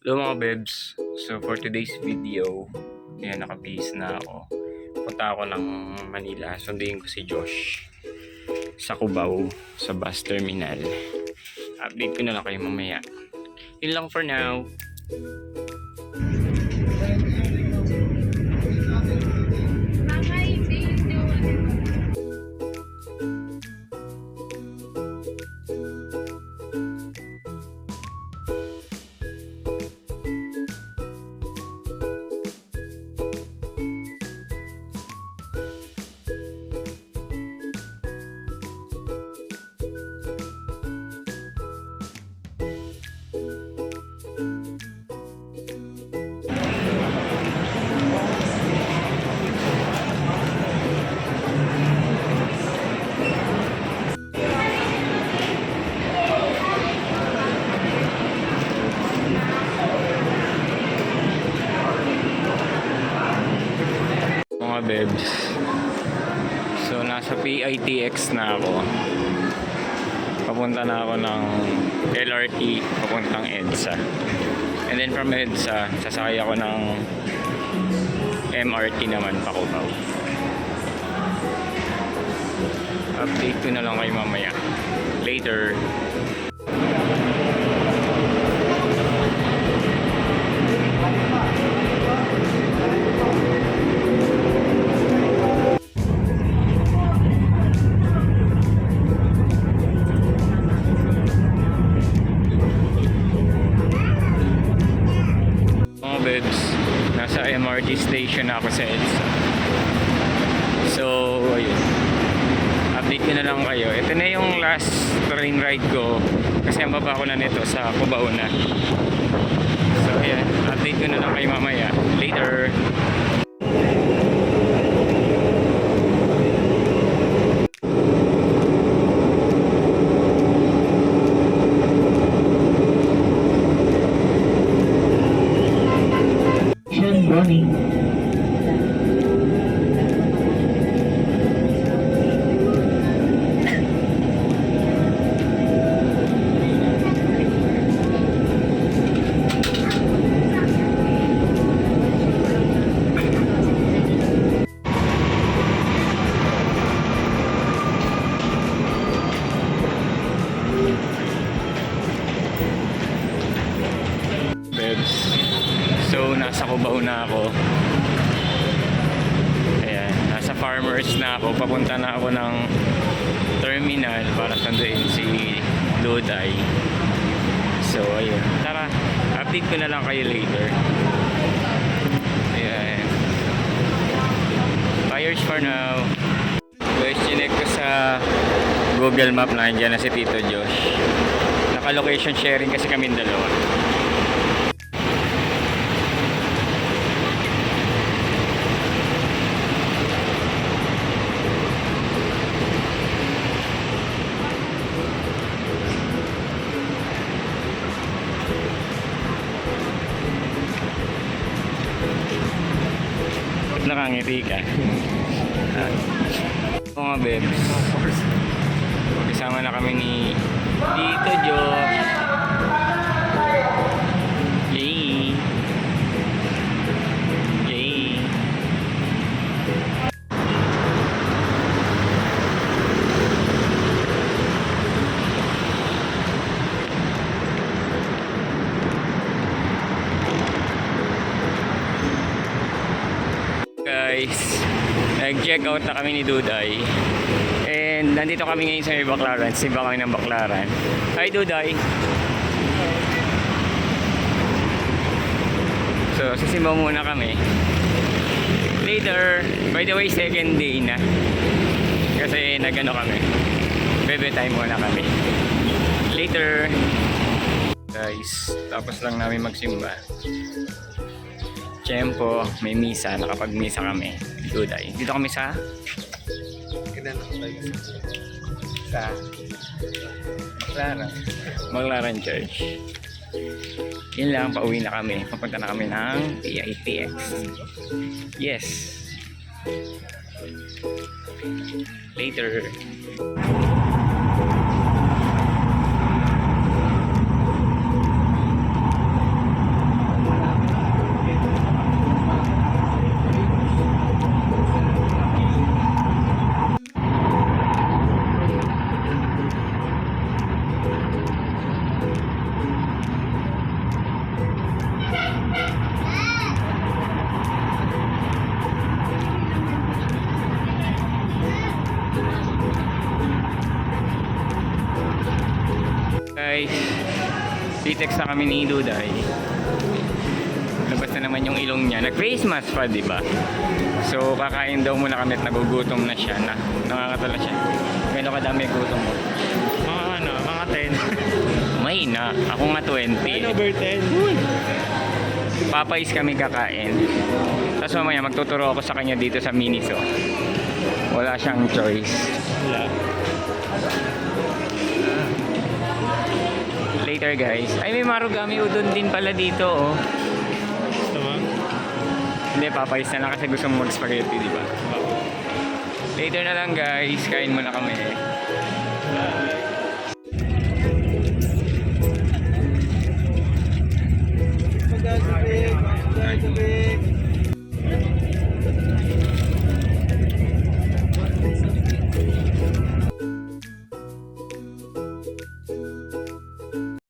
Hello mga bebs. So for today's video, ayan, nakabihis na ako. Punta ako ng Manila. Sunduin ko si Josh sa Cubao, sa bus terminal. Update ko na lang kayo mamaya. Yun lang for now. Mga bebs, so nasa PITX na ako. Papunta na ako ng LRT papuntang EDSA, and then from EDSA sasakay ako ng MRT naman pa Cubao. Update ko na lang kayo mamaya. Later. Nasa MRT station na ako sa EDSA. So, ayun. Update ko na lang kayo. Ito na yung last train ride ko. Kasi ang baba ko na nito sa Cubao na. So, ayan. Update ko na lang kayo mamaya. Later. Running. So nasa Cubao na ako. Ayan, nasa Farmers na ako. Papunta na ako ng terminal para sunduin si Duday. So ayun, tara, update ko na lang kayo later. Ayan, buyers for now. Guys, chinek ko sa Google Map na nandiyan na si Tito Josh. Naka location sharing kasi kami dalawa. Nakangiti ka. Mga bebs, kasama na kami ni Tito Josh. Yay! Yay! Guys, nag-check out na kami ni Duday, and nandito kami ngayon sa may Baclaran. Simba kami ng Baclaran. Hi Duday! So sisimba muna kami. Later, by the way, second day na kasi nagano kami, bebe time muna kami. Later guys, tapos lang namin magsimba. Tiyempo, may misa, nakapag-misa kami. Duday. Dito kami sa Baclaran Church. Yun lang, pauwi na kami. Papunta na kami ng PITX. Yes. Later. nag-text na kami ni Duday. Labas na naman yung ilong niya. Nag-face mask pa, di ba? So, kakain daw muna kami at nagugutom na siya. Nakakatala siya. Gano'n kadami gutom mo? Mga 10. May na. Ako nga 20. 10 over 10. Papais kami kakain. Tapos mamaya magtuturo ako sa kanya dito sa Miniso. Wala siyang choice. Wala. Later guys. Ay, may marugami udon din pala dito oh. Gusto mo? Hindi, papais na lang kasi gusto mo mag-spaghetti, di ba? Later na lang guys. Kain muna kami.